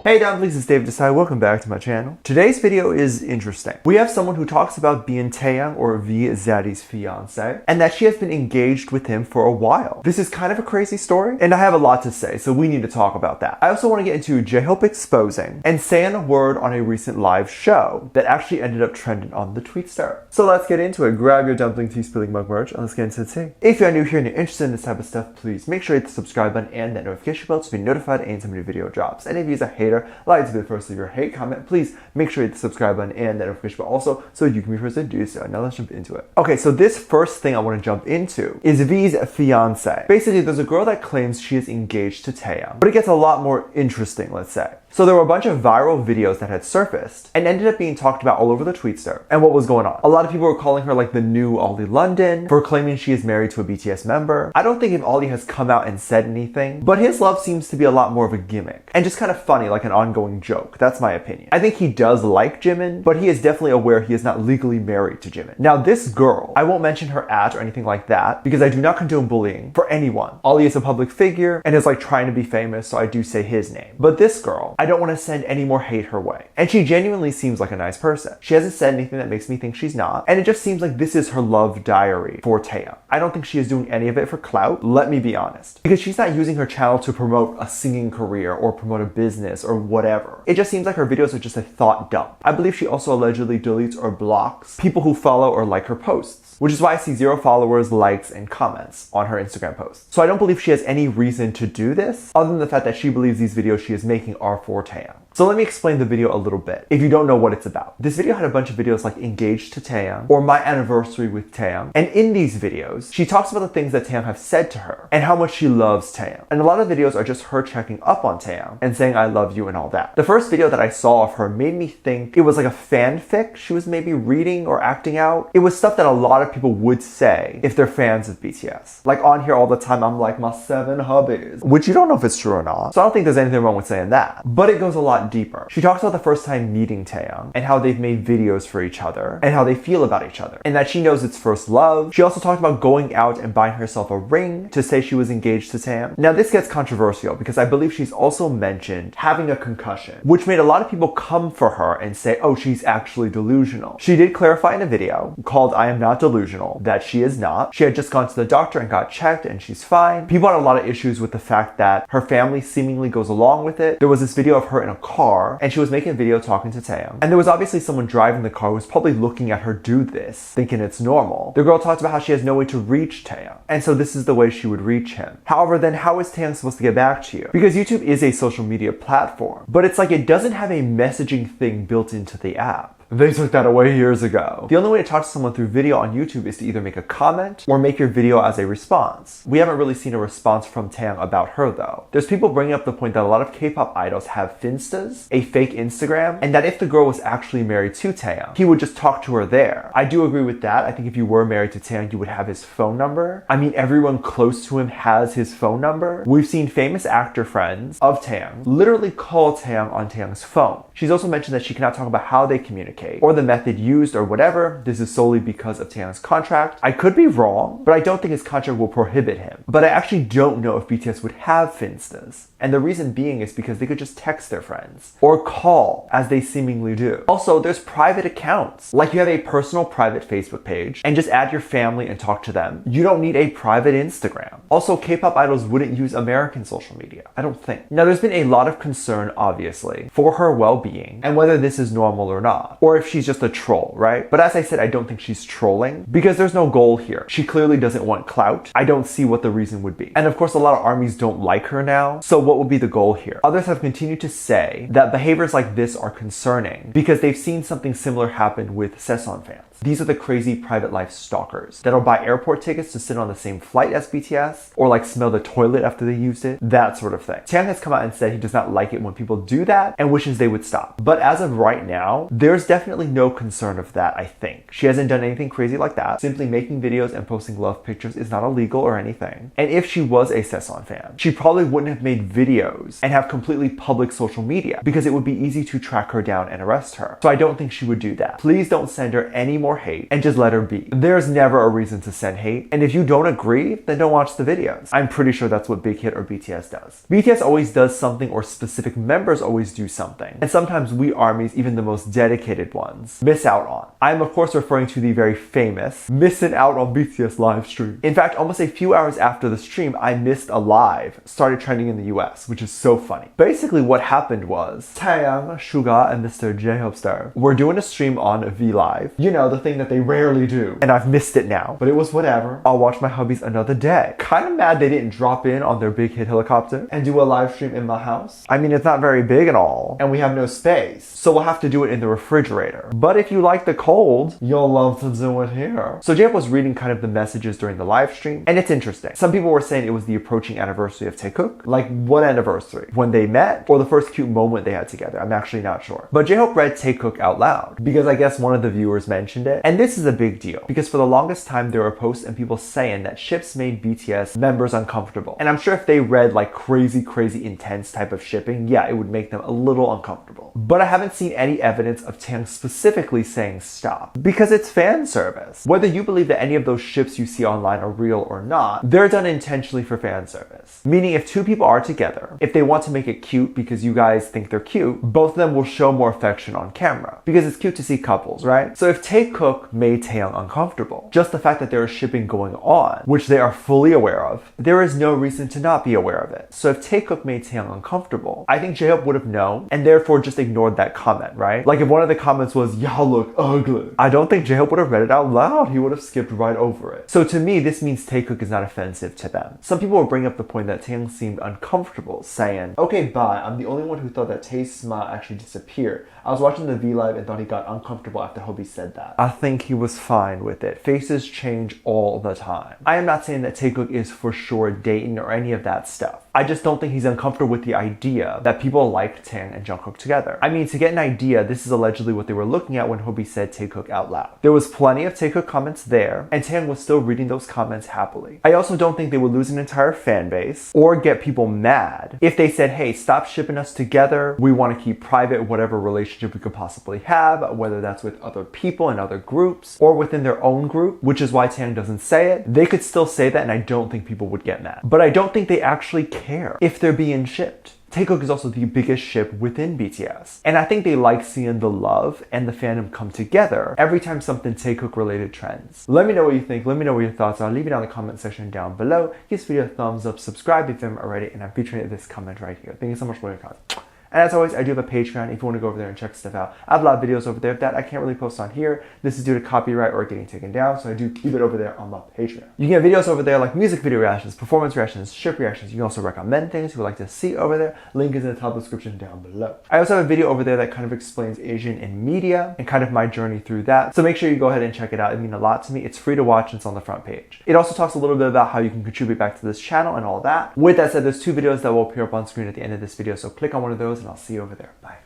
Hey dumplings, it's David Desai. Welcome back to my channel. Today's video is interesting. We have someone who talks about being Taeyang or V Zaddy's fiance, and that she has been engaged with him for a while. This is kind of a crazy story, and I have a lot to say, so we need to talk about that. I also want to get into J-Hope exposing and saying a word on a recent live show that actually ended up trending on the Tweetster. So let's get into it. Grab your dumpling tea spilling mug merch, and let's get into the tea. If you're new here and you're interested in this type of stuff, please make sure you hit the subscribe button and that notification bell to be notified anytime a new video drops. And if you're a hater, like to be the first to leave your hate comment, please make sure you hit the subscribe button and that notification bell also so you can be first to do so. Now let's jump into it. Okay, so this first thing I want to jump into is V's fiance. Basically, there's a girl that claims she is engaged to Taeyang, but it gets a lot more interesting, let's say. So there were a bunch of viral videos that had surfaced and ended up being talked about all over the Tweetster and what was going on. A lot of people were calling her like the new Ollie London for claiming she is married to a BTS member. I don't think if Ollie has come out and said anything, but his love seems to be a lot more of a gimmick and just kind of funny, like an ongoing joke. That's my opinion. I think he does like Jimin, but he is definitely aware he is not legally married to Jimin. Now this girl, I won't mention her at or anything like that because I do not condone bullying for anyone. Ollie is a public figure and is like trying to be famous, so I do say his name. But this girl, I don't want to send any more hate her way. And she genuinely seems like a nice person. She hasn't said anything that makes me think she's not. And it just seems like this is her love diary for Taeyang. I don't think she is doing any of it for clout, let me be honest. Because she's not using her channel to promote a singing career or promote a business or whatever. It just seems like her videos are just a thought dump. I believe she also allegedly deletes or blocks people who follow or like her posts, which is why I see 0 followers, likes, and comments on her Instagram posts. So I don't believe she has any reason to do this other than the fact that she believes these videos she is making are for Taeyang. So let me explain the video a little bit if you don't know what it's about. This video had a bunch of videos like engaged to Taeyang or my anniversary with Taeyang. And in these videos, she talks about the things that Taeyang have said to her and how much she loves Taeyang. And a lot of videos are just her checking up on Taeyang and saying I love you and all that. The first video that I saw of her made me think it was like a fanfic she was maybe reading or acting out. It was stuff that a lot of people would say if they're fans of BTS. Like on here all the time, I'm like my 7 hubbies, which you don't know if it's true or not. So I don't think there's anything wrong with saying that, but it goes a lot deeper. She talks about the first time meeting Taeyang and how they've made videos for each other and how they feel about each other and that she knows it's first love. She also talked about going out and buying herself a ring to say she was engaged to Taeyang. Now this gets controversial because I believe she's also mentioned having a concussion, which made a lot of people come for her and say, oh, she's actually delusional. She did clarify in a video called I Am Not Delusional that she is not. She had just gone to the doctor and got checked and she's fine. People had a lot of issues with the fact that her family seemingly goes along with it. There was this video of her in a car and she was making a video talking to Taeyang. And there was obviously someone driving the car who was probably looking at her do this, thinking it's normal. The girl talked about how she has no way to reach Taeyang. And so this is the way she would reach him. However, then how is Taeyang supposed to get back to you? Because YouTube is a social media platform, but it's like it doesn't have a messaging thing built into the app. They took that away years ago. The only way to talk to someone through video on YouTube is to either make a comment or make your video as a response. We haven't really seen a response from Taeyang about her though. There's people bringing up the point that a lot of K-pop idols have Finstas, a fake Instagram, and that if the girl was actually married to Taeyang, he would just talk to her there. I do agree with that. I think if you were married to Taeyang, you would have his phone number. I mean, everyone close to him has his phone number. We've seen famous actor friends of Taeyang literally call Taeyang on Taeyang's phone. She's also mentioned that she cannot talk about how they communicate or the method used or whatever. This is solely because of Taeyang's contract. I could be wrong, but I don't think his contract will prohibit him. But I actually don't know if BTS would have Finstas. And the reason being is because they could just text their friends or call as they seemingly do. Also, there's private accounts. Like you have a personal private Facebook page and just add your family and talk to them. You don't need a private Instagram. Also, K-pop idols wouldn't use American social media, I don't think. Now, there's been a lot of concern, obviously, for her well-being and whether this is normal or not, or if she's just a troll, right? But as I said, I don't think she's trolling because there's no goal here. She clearly doesn't want clout. I don't see what the reason would be. And of course, a lot of armies don't like her now. So what would be the goal here? Others have continued to say that behaviors like this are concerning because they've seen something similar happen with Sesson fans. These are the crazy private life stalkers that'll buy airport tickets to sit on the same flight as BTS or like smell the toilet after they used it, that sort of thing. Taeyang has come out and said he does not like it when people do that and wishes they would stop. But as of right now, there's definitely no concern of that, I think. She hasn't done anything crazy like that. Simply making videos and posting love pictures is not illegal or anything. And if she was a Sesson fan, she probably wouldn't have made videos and have completely public social media because it would be easy to track her down and arrest her. So I don't think she would do that. Please don't send her any more more hate and just let her be. There's never a reason to send hate, and if you don't agree, then don't watch the videos. I'm pretty sure that's what Big Hit or BTS does. BTS always does something, or specific members always do something, and sometimes we ARMYs, even the most dedicated ones, miss out on. I'm of course referring to the very famous missing out on BTS live stream. In fact, almost a few hours after the stream, I missed a live, started trending in the US, which is so funny. Basically what happened was Taeyang, Suga, and Mr. J-Hope Star were doing a stream on V Live. You know, the thing that they rarely do. And I've missed it now, but it was whatever. I'll watch my hubbies another day. Kind of mad they didn't drop in on their Big Hit helicopter and do a live stream in my house. I mean, it's not very big at all, and we have no space, so we'll have to do it in the refrigerator. But if you like the cold, you'll love to do it here. So J-Hope was reading kind of the messages during the live stream, and it's interesting. Some people were saying it was the approaching anniversary of Taekook. Like, what anniversary? When they met, or the first cute moment they had together? I'm actually not sure. But J-Hope read Taekook out loud, because I guess one of the viewers mentioned it. And this is a big deal, because for the longest time there were posts and people saying that ships made BTS members uncomfortable. And I'm sure if they read like crazy intense type of shipping, yeah, it would make them a little uncomfortable. But I haven't seen any evidence of Taeyang specifically saying stop, because it's fan service. Whether you believe that any of those ships you see online are real or not, they're done intentionally for fan service. Meaning if two people are together, if they want to make it cute because you guys think they're cute, both of them will show more affection on camera, because it's cute to see couples, right? So if Taekook made Taeyang uncomfortable, just the fact that there is shipping going on, which they are fully aware of, there is no reason to not be aware of it. So if Taekook made Taeyang uncomfortable, I think J-Hope would have known and therefore just ignored that comment, right? Like if one of the comments was, y'all look ugly, I don't think J-Hope would have read it out loud. He would have skipped right over it. So to me, this means Taekook is not offensive to them. Some people will bring up the point that Taeyang seemed uncomfortable, saying, okay, bye, I'm the only one who thought that Tae's smile actually disappeared. I was watching the V Live and thought he got uncomfortable after Hobie said that. I think he was fine with it. Faces change all the time. I am not saying that Taekook is for sure dating or any of that stuff. I just don't think he's uncomfortable with the idea that people like Taeyang and Jungkook together. I mean, to get an idea, this is allegedly what they were looking at when Hobie said Taekook out loud. There was plenty of Taekook comments there, and Taeyang was still reading those comments happily. I also don't think they would lose an entire fan base or get people mad if they said, hey, stop shipping us together. We want to keep private whatever relationship we could possibly have, whether that's with other people and other groups or within their own group, which is why Taeyang doesn't say it. They could still say that, and I don't think people would get mad. But I don't think they actually care if they're being shipped. Taekook is also the biggest ship within BTS. And I think they like seeing the love and the fandom come together every time something Taekook related trends. Let me know what you think. Let me know what your thoughts are. Leave it down in the comment section down below. Give this video a thumbs up. Subscribe if you haven't already. And I'm featuring this comment right here. Thank you so much for your comment. And as always, I do have a Patreon if you want to go over there and check stuff out. I have a lot of videos over there that I can't really post on here. This is due to copyright or getting taken down, so I do keep it over there on my Patreon. You can get videos over there like music video reactions, performance reactions, ship reactions. You can also recommend things you would like to see over there. Link is in the top description down below. I also have a video over there that kind of explains Asian in media and kind of my journey through that. So make sure you go ahead and check it out. It means a lot to me. It's free to watch and it's on the front page. It also talks a little bit about how you can contribute back to this channel and all that. With that said, there's 2 videos that will appear up on screen at the end of this video. So click on one of those and I'll see you over there. Bye.